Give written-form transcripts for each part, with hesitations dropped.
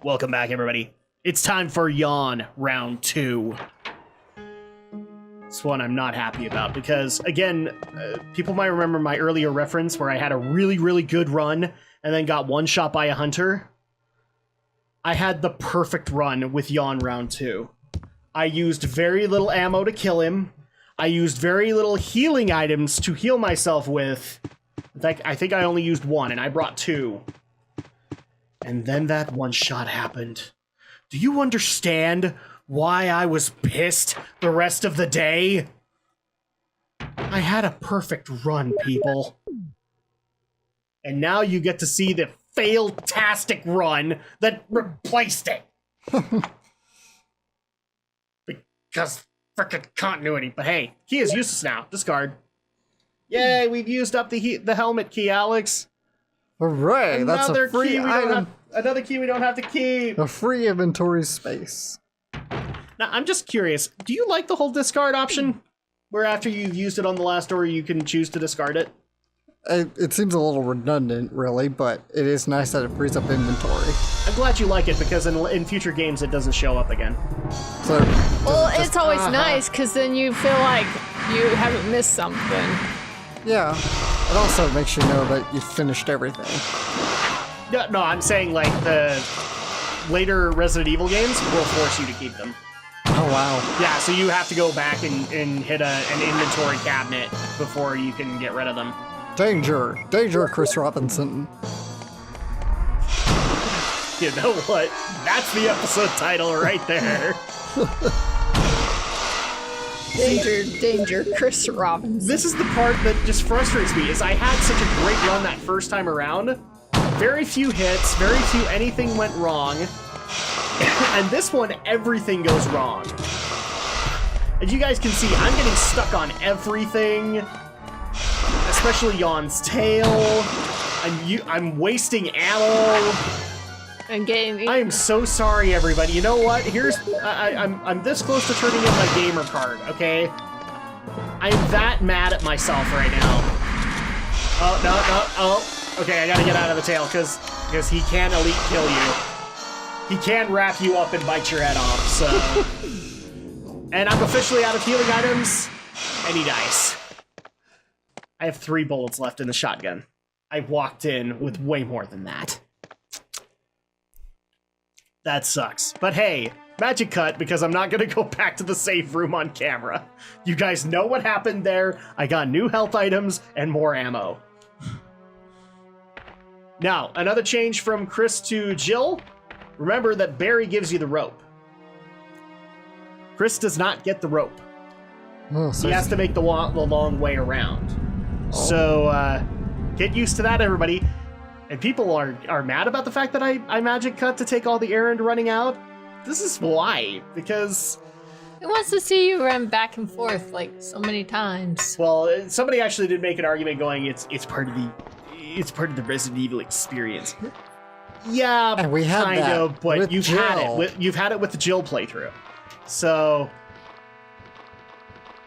Welcome back, everybody. It's time for Yawn Round 2. This one I'm not happy about because, again, people might remember my earlier reference where I had a really, really good run and then got one shot by a hunter. I had the perfect run with Yawn Round 2. I used very little ammo to kill him. I used very little healing items to heal myself with. In fact, I think I only used one, and I brought 2. And then that one shot happened. Do you understand why I was pissed the rest of the day? I had a perfect run, people. And now you get to see the fail-tastic run that replaced it. Because frickin' continuity. But hey, key is useless now. Discard. Yay, we've used up the helmet key, Alex. Hooray, that's a free item. Another key we don't have to keep. A free inventory space. Now, I'm just curious. Do you like the whole discard option? Where after you've used it on the last door, you can choose to discard it? It seems a little redundant, really, but it is nice that it frees up inventory. I'm glad you like it, because in future games, it doesn't show up again. So, well, it's always nice, because then you feel like you haven't missed something. Yeah. It also makes you know that you finished everything. No, I'm saying, like, the later Resident Evil games will force you to keep them. Oh, wow. Yeah, so you have to go back and hit an inventory cabinet before you can get rid of them. Danger! Danger, Chris Robinson. You know what? That's the episode title right there. Danger, danger, Chris Robinson. This is the part that just frustrates me, is I had such a great run that first time around. Very few hits, very few anything went wrong. And this one, everything goes wrong. As you guys can see, I'm getting stuck on everything. Especially Yawn's tail. I'm wasting ammo. I am so sorry, everybody. You know what? I'm this close to turning in my gamer card, okay? I'm that mad at myself right now. Oh, no. Oh, okay, I gotta get out of the tail, because he can elite kill you. He can wrap you up and bite your head off, so... And I'm officially out of healing items, and he dies. I have 3 bullets left in the shotgun. I walked in with way more than that. That sucks. But hey, magic cut, because I'm not gonna go back to the save room on camera. You guys know what happened there. I got new health items and more ammo. Now, another change from Chris to Jill. Remember that Barry gives you the rope. Chris does not get the rope. Oh, so he has to make the long way around. Oh. So, get used to that, everybody. And people are mad about the fact that I magic cut to take all the errand running out. This is why, because... It wants to see you run back and forth like so many times. Well, somebody actually did make an argument going, it's part of the Resident Evil experience. Yeah, and we had kind of, but you've Jill. had it with the Jill playthrough. So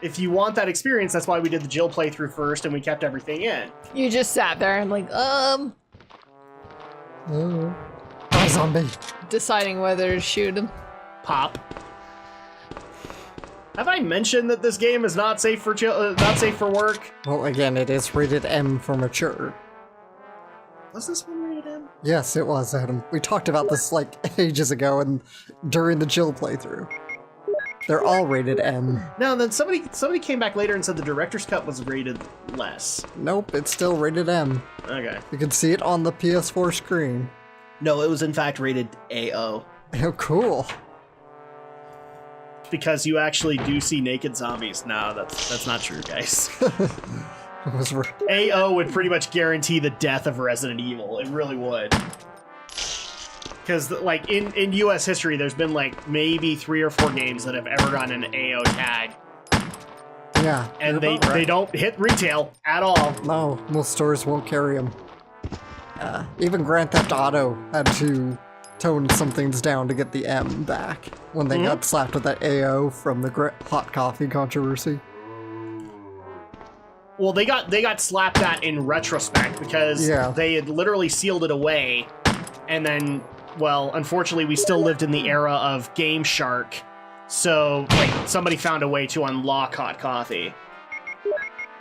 if you want that experience, that's why we did the Jill playthrough first and we kept everything in. You just sat there and like, zombie. Deciding whether to shoot him. Pop. Have I mentioned that this game is not safe for not safe for work? Well, again, it is rated M for mature. Was this one rated M? Yes, it was, Adam. We talked about this like ages ago and during the Jill playthrough. They're all rated M. No, then somebody came back later and said the director's cut was rated less. Nope, it's still rated M. Okay. You can see it on the PS4 screen. No, it was in fact rated AO. Oh, cool. Because you actually do see naked zombies. No, that's not true, guys. AO would pretty much guarantee the death of Resident Evil. It really would. Because, like, in US history, there's been, like, maybe 3 or 4 games that have ever gotten an AO tag. Yeah. And they don't hit retail at all. No, most stores won't carry them. Even Grand Theft Auto had to tone some things down to get the M back when they got slapped with that AO from the hot coffee controversy. Well, they got slapped at in retrospect because they had literally sealed it away and then well, unfortunately, we still lived in the era of Game Shark. So, like, somebody found a way to unlock Hot Coffee.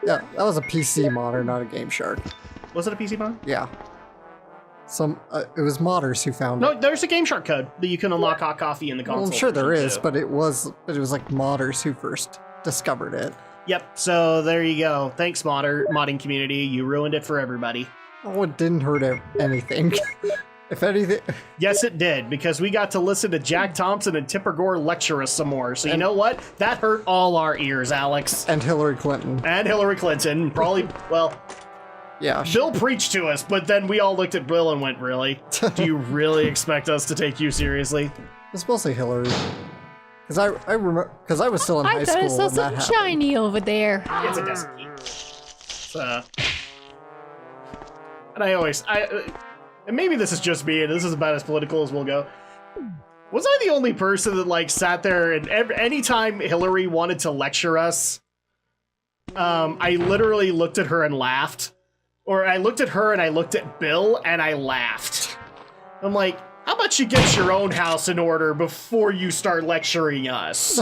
Yeah, that was a PC modder, not a Game Shark. Was it a PC mod? Yeah. It was modders who found it. No, there's a Game Shark code that you can unlock Hot Coffee in the console. Well, I'm sure there version, is, too. but it was like modders who first discovered it. Yep, so there you go. Thanks, modding community. You ruined it for everybody. Oh, it didn't hurt anything. If anything... Yes, it did, because we got to listen to Jack Thompson and Tipper Gore lecture us some more. So you know what? That hurt all our ears, Alex. And Hillary Clinton. And Hillary Clinton. Probably, well... Yeah. Bill preached to us, but then we all looked at Bill and went, really? Do you really expect us to take you seriously? It's mostly Hillary. Because I remember... Because I was still in high I school thought I when saw that something happened. shiny over there. It's a desert key. And and maybe this is just me, and this is about as political as we'll go. Was I the only person that, like, sat there and anytime Hillary wanted to lecture us, I literally looked at her and laughed. Or I looked at her and I looked at Bill and I laughed. I'm like, how about you get your own house in order before you start lecturing us?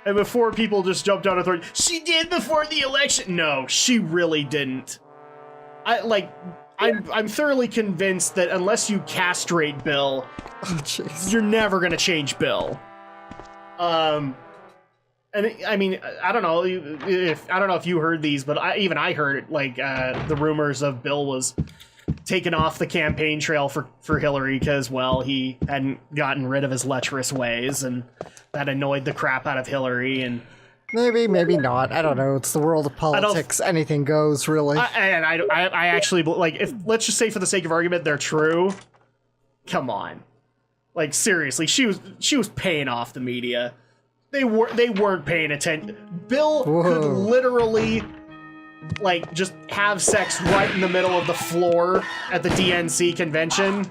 And before people just jumped on her throat, she did before the election. No, she really didn't. I'm thoroughly convinced that unless you castrate Bill, you're never gonna change Bill. And I mean, I don't know if you heard these, but I heard like the rumors of Bill was taken off the campaign trail for Hillary because, well, he hadn't gotten rid of his lecherous ways, and that annoyed the crap out of Hillary. And maybe not. I don't know. It's the world of politics. Anything goes, really. I actually, like, if let's just say for the sake of argument they're true. Come on, like, seriously, she was paying off the media. They weren't paying attention. Bill could literally, like, just have sex right in the middle of the floor at the DNC convention,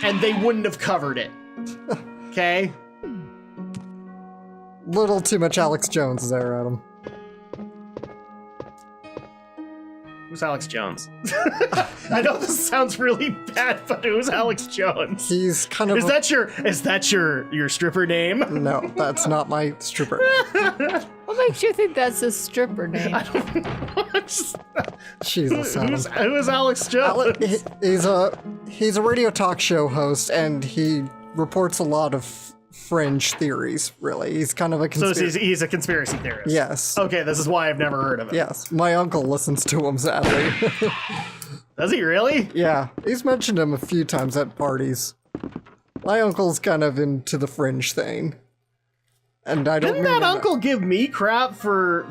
and they wouldn't have covered it. Okay? Little too much Alex Jones there, Adam. Who's Alex Jones? I know this sounds really bad, but who's Alex Jones? He's kind of... Is that your stripper name? No, that's not my stripper. What makes you think that's a stripper name? I don't know. Jesus, Adam. Who is Alex Jones? He's a radio talk show host, and he reports a lot of fringe theories, really. He's kind of a conspiracy... So he's a conspiracy theorist? Yes. Okay, this is why I've never heard of him. Yes, my uncle listens to him, sadly. Does he really? Yeah, he's mentioned him a few times at parties. My uncle's kind of into the fringe thing. And I don't Didn't that uncle give me crap for...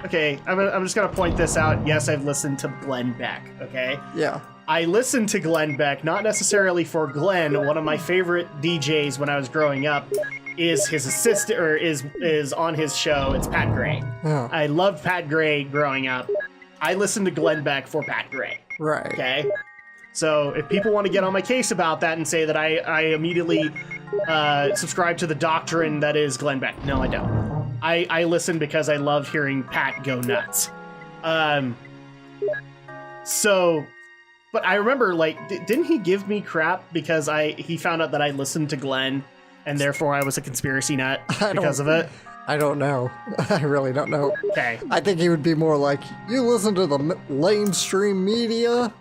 Okay, I'm just gonna point this out. Yes, I've listened to Glenn Beck, okay? Yeah. I listened to Glenn Beck, not necessarily for Glenn. One of my favorite DJs when I was growing up is his assistant, or is on his show. It's Pat Gray. Oh. I loved Pat Gray growing up. I listened to Glenn Beck for Pat Gray. Right. Okay? So if people want to get on my case about that and say that I immediately subscribe to the doctrine that is Glenn Beck. No, I don't. I listen because I love hearing Pat go nuts. But I remember, like, didn't he give me crap because he found out that I listened to Glenn, and therefore I was a conspiracy nut because of it? I don't know. I really don't know. Okay. I think he would be more like, you listen to the mainstream media?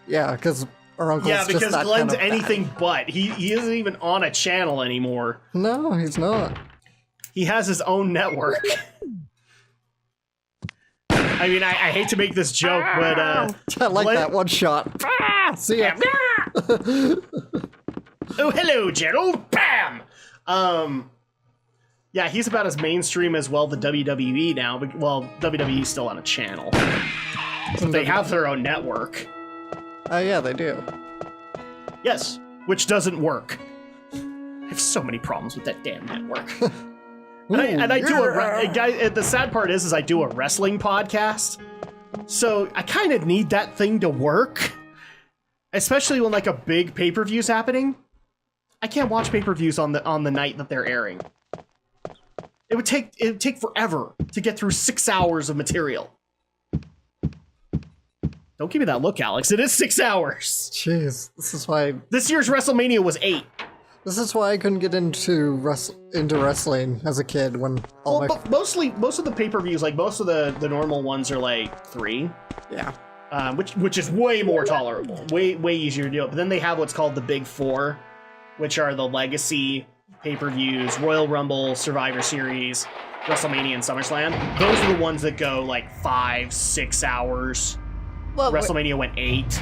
Yeah, because our uncle's Yeah, because just that Glenn's kind of anything but. He isn't even on a channel anymore. No, he's not. He has his own network. I mean, I hate to make this joke, but I like Glenn... that one shot. See ya. Oh, hello, Gerald. Bam. Yeah, he's about as mainstream as, well, the WWE now. But, well, WWE's still on a channel. But they have their own network. Oh, yeah, they do. Yes, which doesn't work. I have so many problems with that damn network. And I do the sad part is I do a wrestling podcast, so I kind of need that thing to work, especially when, like, a big pay-per-view's happening. I can't watch pay-per-views on the night that they're airing. It would take forever to get through 6 hours of material. Don't give me that look, Alex. It is 6 hours. Jeez, this is why. This year's WrestleMania was 8. This is why I couldn't get into wrestling as a kid when all my. But most of the pay-per-views, like most of the normal ones, are like 3. Yeah. Which is way more tolerable, way easier to do it. But then they have what's called the Big Four, which are the legacy pay-per-views: Royal Rumble, Survivor Series, WrestleMania, and SummerSlam. Those are the ones that go like 5-6 hours. Well, WrestleMania went 8.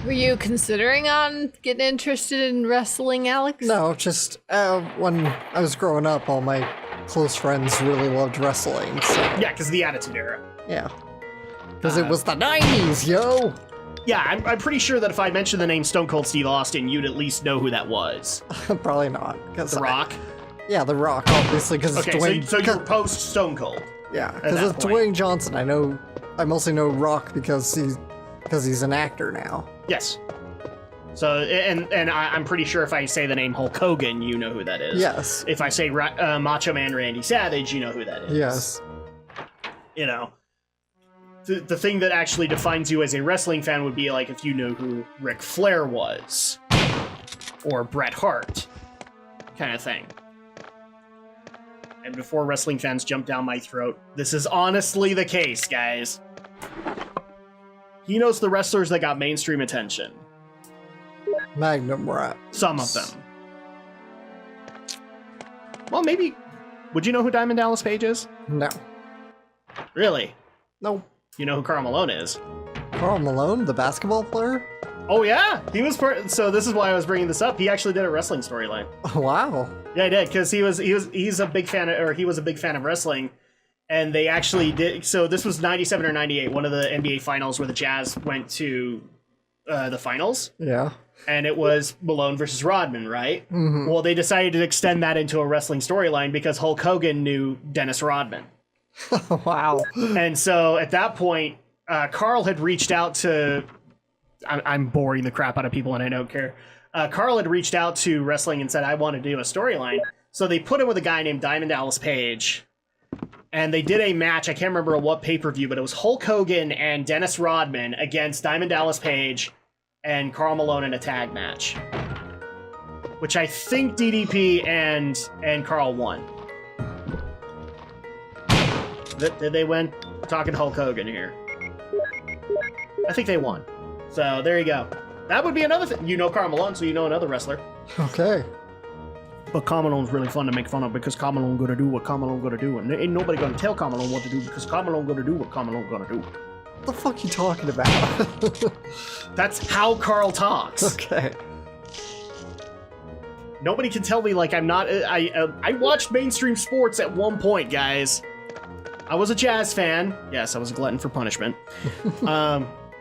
were you considering on getting interested in wrestling, Alex? No, just when I was growing up, all my close friends really loved wrestling. So Yeah, because of the Attitude Era. yeah, because it was the '90s, yo. Yeah, I'm pretty sure that if I mentioned the name Stone Cold Steve Austin, you'd at least know who that was. Probably not. The Rock? Yeah, The Rock, obviously, because it's Okay, Dwayne. so you're post Stone Cold. Yeah, that because it's point. Dwayne Johnson. I mostly know Rock because he's an actor now. Yes. So, and I'm pretty sure if I say the name Hulk Hogan, you know who that is. Yes. If I say Macho Man Randy Savage, you know who that is. Yes. You know, the thing that actually defines you as a wrestling fan would be like if you know who Ric Flair was, or Bret Hart, kind of thing. And before wrestling fans jump down my throat, this is honestly the case, guys. He knows the wrestlers that got mainstream attention. Magnum Rap. Some of them. Well, maybe. Would you know who Diamond Dallas Page is? No. Really? No. You know who Karl Malone is? Karl Malone, the basketball player? Oh yeah, he was part. So this is why I was bringing this up. He actually did a wrestling storyline. Wow. Yeah, he did because he's a big fan of, or he was a big fan of wrestling, and they actually did. So this was 97 or 98, one of the NBA finals where the Jazz went to the finals. Yeah. And it was Malone versus Rodman, right? Mm-hmm. Well, they decided to extend that into a wrestling storyline because Hulk Hogan knew Dennis Rodman. Wow. And so at that point, Carl had reached out to... I'm boring the crap out of people and I don't care. Carl had reached out to wrestling and said, I want to do a storyline. So they put him with a guy named Diamond Dallas Page. And they did a match, I can't remember what pay-per-view, but it was Hulk Hogan and Dennis Rodman against Diamond Dallas Page and Karl Malone in a tag match. Which I think DDP and Carl won. Did they win? We're talking Hulk Hogan here. I think they won. So there you go. That would be another thing. You know Karl Malone, so you know another wrestler. Okay. But Karl Malone's really fun to make fun of because Karl Malone gonna do what Karl Malone gonna do, and ain't nobody gonna tell Karl Malone what to do because Karl Malone gonna do what Karl Malone gonna do. What the fuck you talking about? That's how Carl talks. Okay. Nobody can tell me like I'm not. I watched mainstream sports at one point, guys. I was a Jazz fan. Yes, I was a glutton for punishment.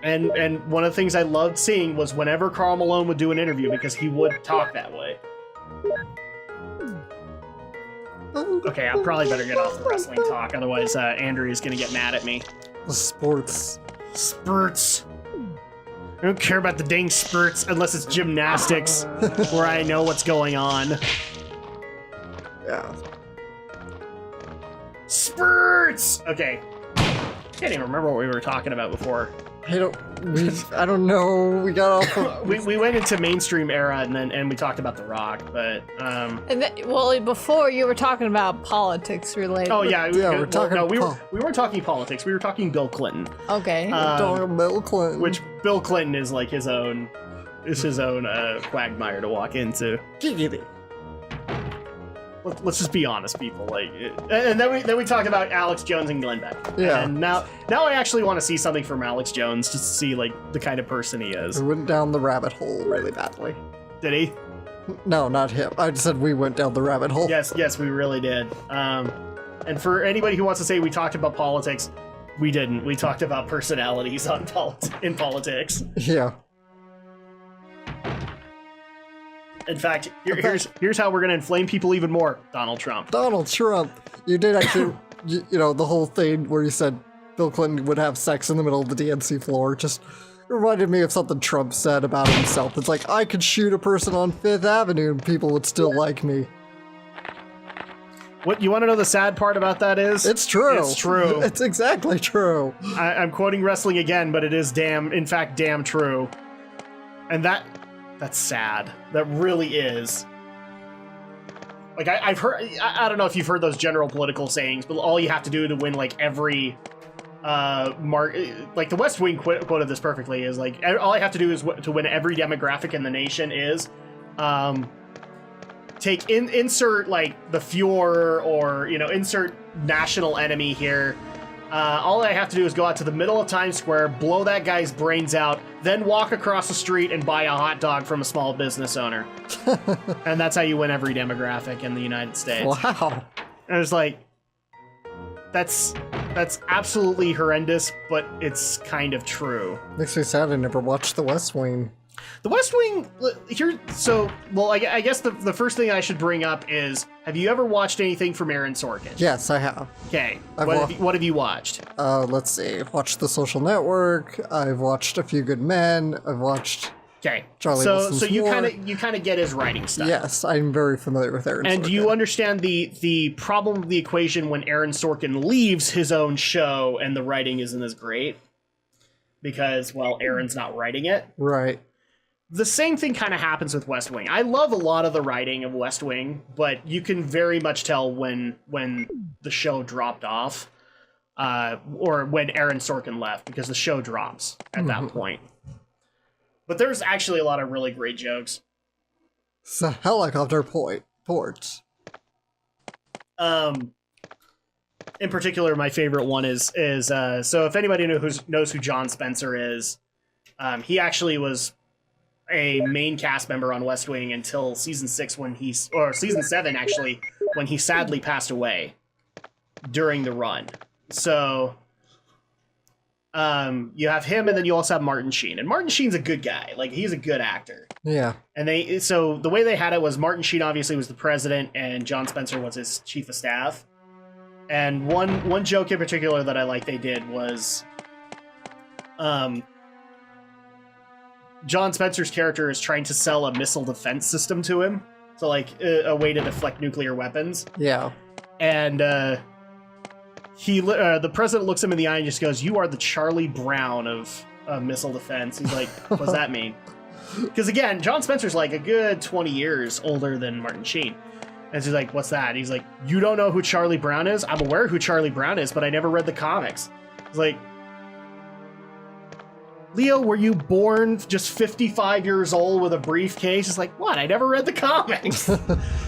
And one of the things I loved seeing was whenever Karl Malone would do an interview because he would talk that way. Okay, I probably better get off the wrestling talk, otherwise Andrea's gonna get mad at me. The sports. Spurts. I don't care about the dang spurts unless it's gymnastics where I know what's going on. Yeah. Spurts! Okay. Can't even remember what we were talking about before. I don't know. We got off. We went into mainstream era and we talked about The Rock, but Well, before you were talking about politics related. oh yeah, we're talking. No, we weren't talking politics. We were talking Bill Clinton, Okay. Talking Bill Clinton. which Bill Clinton is like his own quagmire to walk into. Giggity. Let's just be honest, people. Like, and then we talked about Alex Jones and Glenn Beck. Yeah. And now I actually want to see something from Alex Jones just to see like the kind of person he is. We went down the rabbit hole really badly. Did he? No, not him. I just said we went down the rabbit hole. Yes, we really did. And for anybody who wants to say we talked about politics, we didn't. We talked about personalities in politics. Yeah. In fact, here's how we're gonna inflame people even more. Donald Trump. Donald Trump. You did actually, you know, the whole thing where you said Bill Clinton would have sex in the middle of the DNC floor just reminded me of something Trump said about himself. It's like, I could shoot a person on Fifth Avenue and people would still like me. What you want to know the sad part about that is? It's true. It's true. It's exactly true. I'm quoting wrestling again, but it is in fact, damn true. And that's sad. That really is. Like I've heard, I don't know if you've heard those general political sayings, but all you have to do to win like every like the West Wing quoted this perfectly, is like all I have to do is to win every demographic in the nation is insert like the Fuhrer, or insert national enemy here. All I have to do is go out to the middle of Times Square, blow that guy's brains out, then walk across the street and buy a hot dog from a small business owner. And that's how you win every demographic in the United States. Wow. And it's like, that's absolutely horrendous, but it's kind of true. Makes me sad I never watched The West Wing. The West Wing, I guess the first thing I should bring up is, have you ever watched anything from Aaron Sorkin? Yes, I have. Okay, what have you watched? Let's see. I've watched The Social Network. I've watched A Few Good Men. I've watched... Okay, Charlie so Wilson's you War. kind of get his writing style. Yes, I'm very familiar with Aaron Sorkin. And do you understand the problem of the equation when Aaron Sorkin leaves his own show and the writing isn't as great? Because, well, Aaron's not writing it. Right. The same thing kind of happens with West Wing. I love a lot of the writing of West Wing, but you can very much tell when the show dropped off, or when Aaron Sorkin left, because the show drops at that point. But there's actually a lot of really great jokes. It's a helicopter port. In particular, my favorite one is so if anybody knows who John Spencer is, he actually was a main cast member on West Wing until season 6 or season 7 actually, when he sadly passed away during the run. So you have him, and then you also have Martin Sheen, and Martin Sheen's a good guy. Like, he's a good actor. Yeah. And so the way they had it was Martin Sheen obviously was the president, and John Spencer was his chief of staff. And one joke in particular that I like they did was, John Spencer's character is trying to sell a missile defense system to him, so like a way to deflect nuclear weapons. Yeah. And the president looks him in the eye and just goes, "You are the Charlie Brown of missile defense." He's like, "What does that mean?" Because again, John Spencer's like a good 20 years older than Martin Sheen. And she's like, "What's that?" And he's like, "You don't know who Charlie Brown is? I'm aware who Charlie Brown is, but I never read the comics." It's like, Leo, were you born just 55 years old with a briefcase? It's like, what? I never read the comics.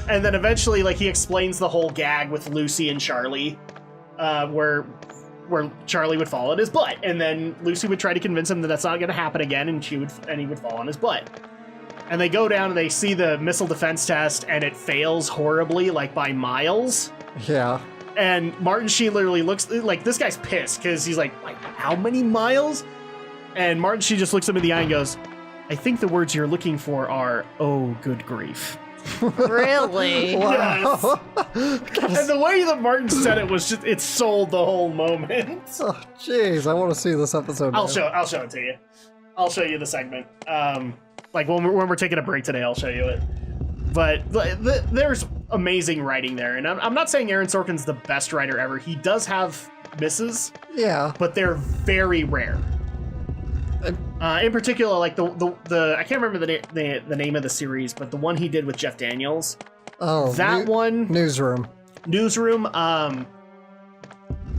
And then eventually, like, he explains the whole gag with Lucy and Charlie, where Charlie would fall on his butt, and then Lucy would try to convince him that that's not going to happen again, and he would fall on his butt. And they go down and they see the missile defense test, and it fails horribly, like by miles. Yeah. And Martin Sheen literally looks like, this guy's pissed because he's like, how many miles? And Martin Sheen just looks him in the eye and goes, "I think the words you're looking for are, oh, good grief." Really? Wow. And the way that Martin said it was just, it sold the whole moment. Oh, jeez, I want to see this episode now. I'll show it to you. I'll show you the segment. Like when we're taking a break today, I'll show you it. But there's amazing writing there. And I'm not saying Aaron Sorkin's the best writer ever. He does have misses. Yeah. But they're very rare. In particular, like the I can't remember the name of the series, but the one he did with Jeff Daniels. Oh, that one. Newsroom.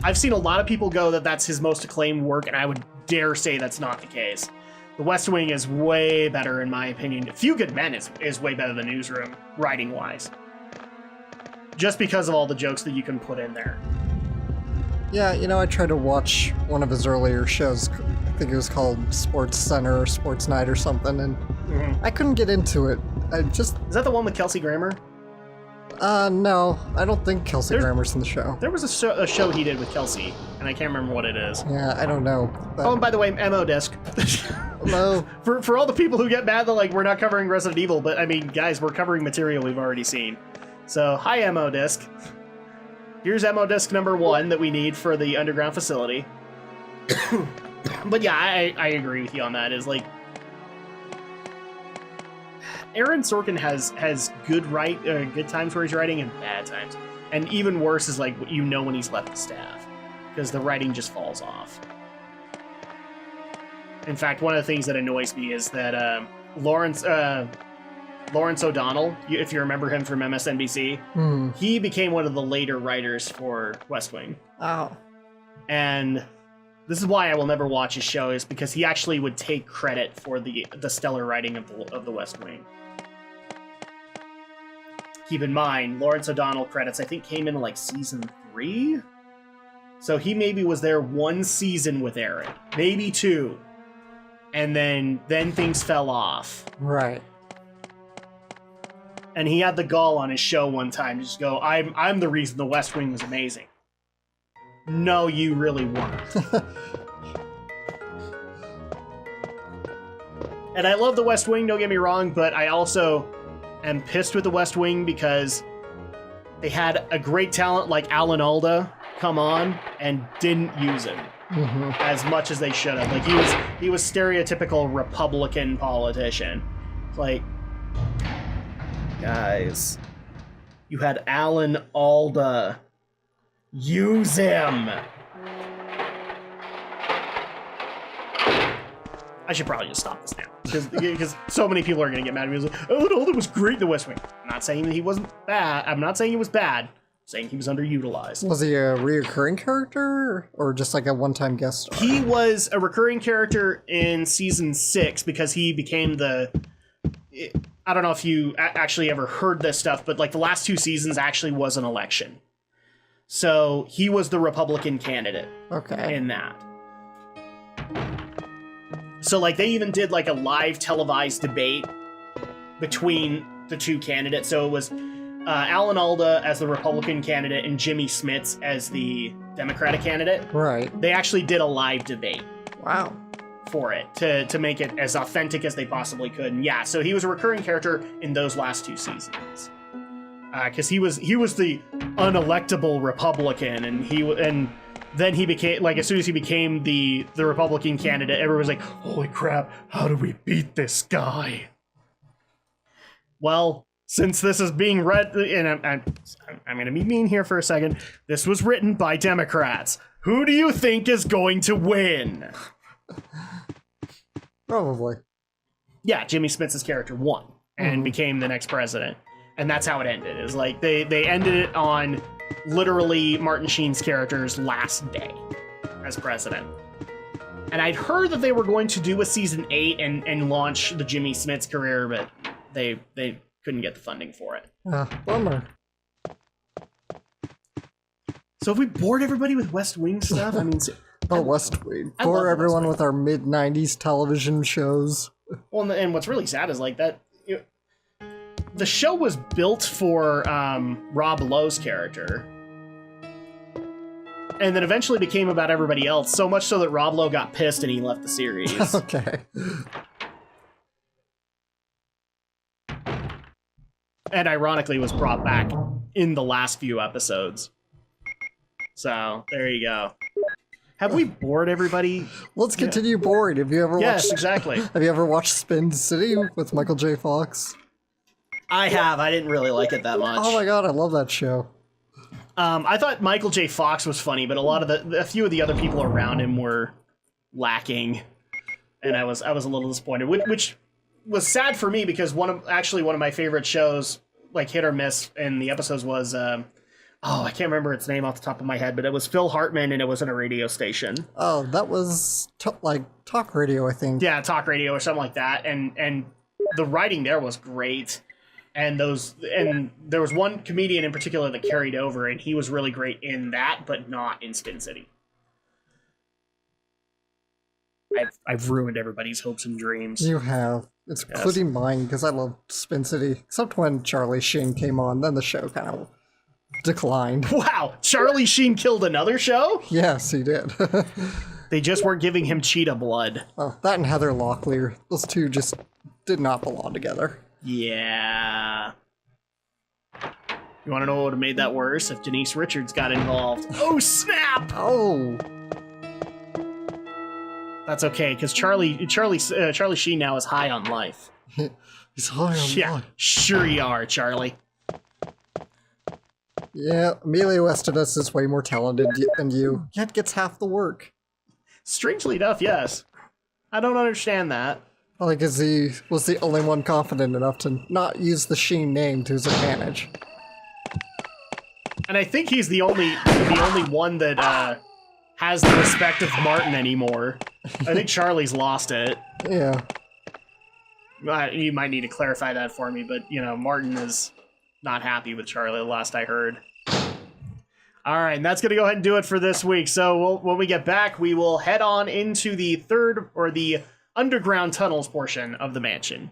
I've seen a lot of people go that that's his most acclaimed work, and I would dare say that's not the case. The West Wing is way better, in my opinion. A Few Good Men is way better than Newsroom, writing-wise. Just because of all the jokes that you can put in there. Yeah, I tried to watch one of his earlier shows. I think it was called Sports Center or Sports Night or something, and I couldn't get into it. Is that the one with Kelsey Grammer? No, I don't think Kelsey Grammer's in the show. There was a show he did with Kelsey, and I can't remember what it is. Yeah, I don't know. Oh, and by the way, MO Disc. Hello. For all the people who get mad that like we're not covering Resident Evil, but I mean, guys, we're covering material we've already seen. So, hi MO Disc. Here's MO Disc number 1 that we need for the underground facility. But yeah, I agree with you on that. Is like, Aaron Sorkin has good times where he's writing and bad times. And even worse is like you know when he's left the staff because the writing just falls off. In fact, one of the things that annoys me is that Lawrence O'Donnell, if you remember him from MSNBC, he became one of the later writers for West Wing. Oh. And this is why I will never watch his show, is because he actually would take credit for the stellar writing of the West Wing. Keep in mind, Lawrence O'Donnell credits, I think, came in like season 3? So he maybe was there 1 season with Aaron, maybe 2. And then things fell off. Right. And he had the gall on his show one time to just go, I'm the reason the West Wing was amazing. No, you really weren't. And I love the West Wing, don't get me wrong, but I also am pissed with the West Wing because they had a great talent like Alan Alda come on and didn't use him as much as they should have. Like he was stereotypical Republican politician. It's like, guys, you had Alan Alda. Use him. I should probably just stop this now because so many people are going to get mad at me. Like, oh no, that was great in the West Wing. I'm not saying that he wasn't bad. I'm not saying he was bad. I'm saying he was underutilized. Was he a reoccurring character or just like a one-time guest star? He was a recurring character in season 6 because he became the... I don't know if you actually ever heard this stuff, but like the last 2 seasons actually was an election. So he was the Republican candidate in that. So like they even did like a live televised debate between the 2 candidates. So it was Alan Alda as the Republican candidate and Jimmy Smits as the Democratic candidate. Right. They actually did a live debate. Wow. For it to make it as authentic as they possibly could. And yeah, so he was a recurring character in those last 2 seasons. Because he was the unelectable Republican, and then he became, like, as soon as he became the Republican candidate, everyone was like, holy crap, how do we beat this guy? Well, since this is being read, and I'm going to be mean here for a second, this was written by Democrats. Who do you think is going to win? Probably. Yeah, Jimmy Smits' character won and became the next president. And that's how it ended. It was like they ended it on literally Martin Sheen's character's last day as president. And I'd heard that they were going to do a season 8 and launch the Jimmy Smits career, but they couldn't get the funding for it. Bummer. So have we bored everybody with West Wing stuff? I mean, West Wing. Bore everyone with our mid-90s television shows. Well, and what's really sad is like that. The show was built for Rob Lowe's character. And then eventually became about everybody else, so much so that Rob Lowe got pissed and he left the series. Okay. And ironically was brought back in the last few episodes. So, there you go. Have we bored everybody? Let's continue boring. Have you ever watched... Yes, exactly. Have you ever watched Spin City with Michael J. Fox? I have. I didn't really like it that much. Oh my god, I love that show. I thought Michael J. Fox was funny, but a few of the other people around him were lacking, and I was a little disappointed, which was sad for me because one of my favorite shows, like hit or miss in the episodes, was I can't remember its name off the top of my head, but it was Phil Hartman and it was in a radio station. Oh, that was like talk radio, I think. Yeah, talk radio or something like that, and the writing there was great. And there was one comedian in particular that carried over, and he was really great in that, but not in Spin City. I've ruined everybody's hopes and dreams. You have. It's including mine, because I love Spin City. Except when Charlie Sheen came on, then the show kind of declined. Wow! Charlie Sheen killed another show? Yes, he did. They just weren't giving him cheetah blood. Well, that and Heather Locklear. Those two just did not belong together. Yeah. You want to know what would have made that worse? If Denise Richards got involved. Oh, snap! Oh. That's okay, because Charlie Sheen now is high on life. He's high on life. Sure you are, Charlie. Yeah, Emilio Estevez is way more talented than you, yet gets half the work. Strangely enough, yes. I don't understand that. Probably because he was the only one confident enough to not use the Sheen name to his advantage. And I think he's the only one that has the respect of Martin anymore. I think Charlie's lost it. Yeah. You might need to clarify that for me, but, you know, Martin is not happy with Charlie, the last I heard. All right, and that's going to go ahead and do it for this week. So when we get back, we will head on into the third, or the underground tunnels portion of the mansion.